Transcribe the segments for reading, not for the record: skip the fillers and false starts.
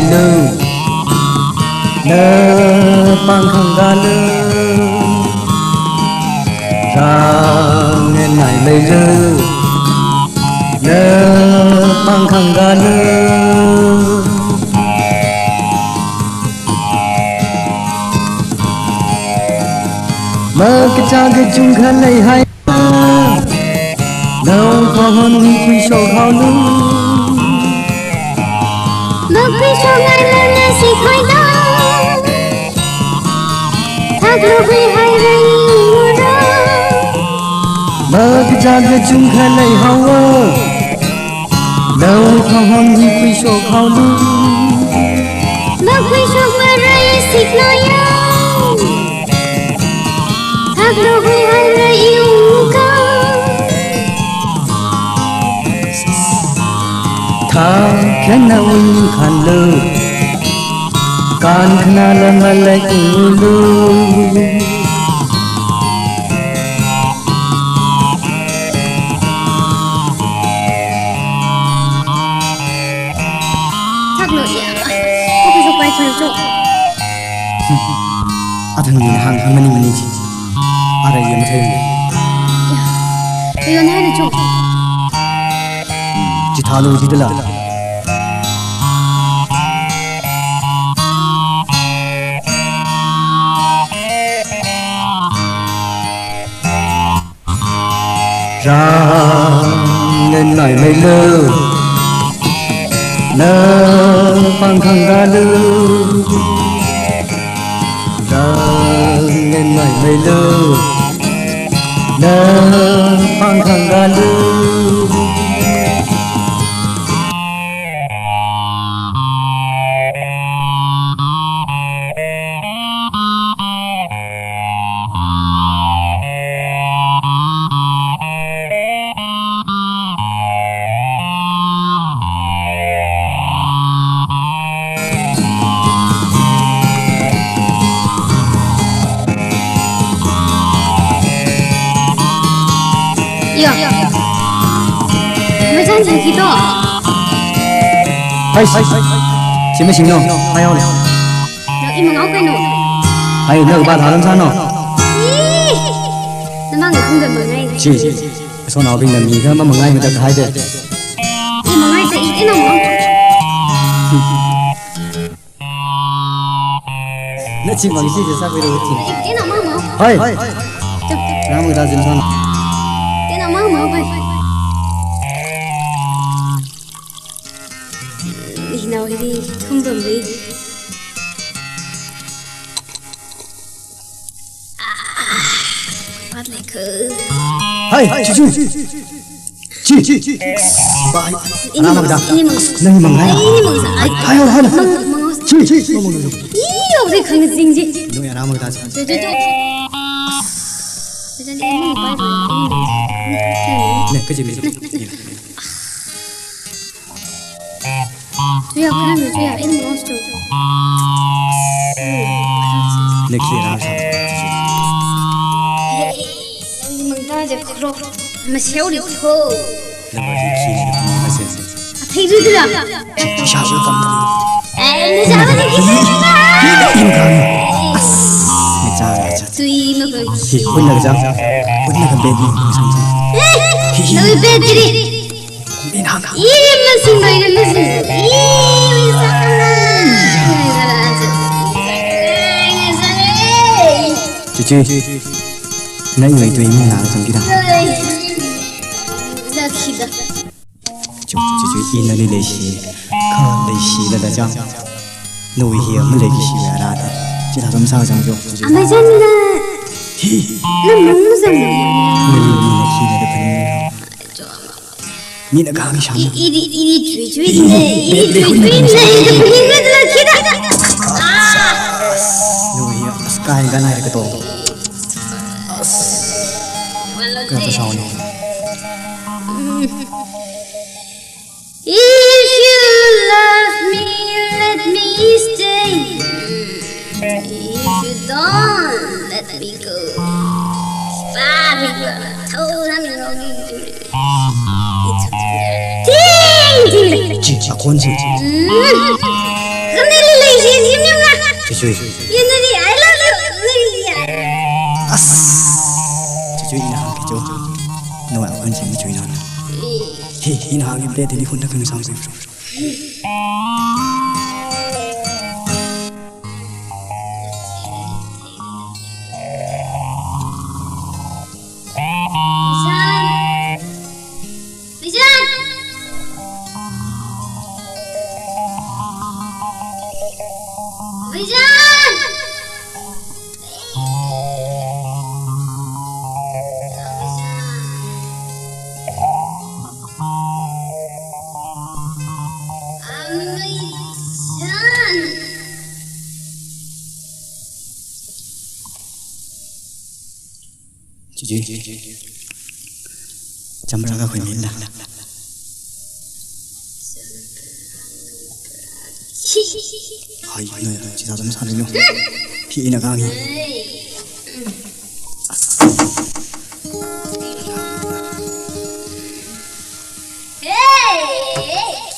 Ranganaimeilo na panghanggalo Ranganaimeilo na panghanggalo Magkataga chung khalay hai Đâu có hơn quy sổ khao lưu Mà quy sổ ngài là nè xì khói đó Thác lưu quy hai rây mùa đó Magkataga chung khalay hao Đâu có hơn quy sổ khao lưu Mà quy sổ ngài rây xì khói đó Thác lưu quy hai rây yêu cao Tha kena win khalu kan khna la malai ulu Thác lưu ya có quy sổ quay chơi chỗ Athang ni hang mani chi ara yem thai Bây giờ này là chỗ chi tha lu di la Ranganaimeilo na panghanggalo Ranganaimeilo na panghanggalo Mới chân chỉ khi đó Hai chỉ mới xin đâu hai ao này Nó im ngó quay nụ hai nữa ba thằng làm sao nó Nó mang người không được mở ngay chị số nào bình là mì cái mà mở ngay người ta hai đấy Im mở ngay sẽ ít nó mở nó chỉ bằng gì thì sao bây giờ chị Ít nó mở mở hai làm người ta dính sao nào Ít nó mở mở quay Đi nào đi không cầm đi Bắt lại cứ hai chị bye làm người ta này mừng ngay hai chị Ý ông gì không gì gì nó là làm người ta Chỗ đi em quay rồi này cái gì này Chú yêu khăn rồi chú yêu em ngó chú này kia làm sao Mừng ta giờ khổ Mà xéo đi khổ là bởi vì khi này được mà xem Thấy rồi thế nào sao sẽ cầm được Em sao mà thấy cái gì im cầm người cha là cha Tùy nó cười thì quên là cái bên mình không sao Nói bên đi in hàng Im nó xin mày nó xin Im sao chị nãy người tùy mình nào trong cái đó Ra khi đó chị in là lấy xí không lấy xí là đã chăng nuôi hiểm lấy cái xí là ra đó chị làm sao chẳng cho Mà chân là Nó muốn rằng người là khi là được phần mình đã càng sáng Ý chuối này Ý chuối này Nó muốn là khi đó nuôi hiểm cái này là cái tổ cái sao này If you love me, let me stay. If you don't, let me go. chị là con gì 주주이. 이누리 I love you. 누리야. 주주이 나 그죠. 너와 관심 주의나. 히 이나하게 브레드니 혼자 그냥 상승. 주주이. 잠라가 걸린다. 아이 너야 지사 좀 사느려. 피나 강이. Hey,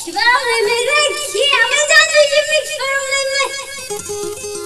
kibar olmayı merak ki ama canlı yemek sorumluyum.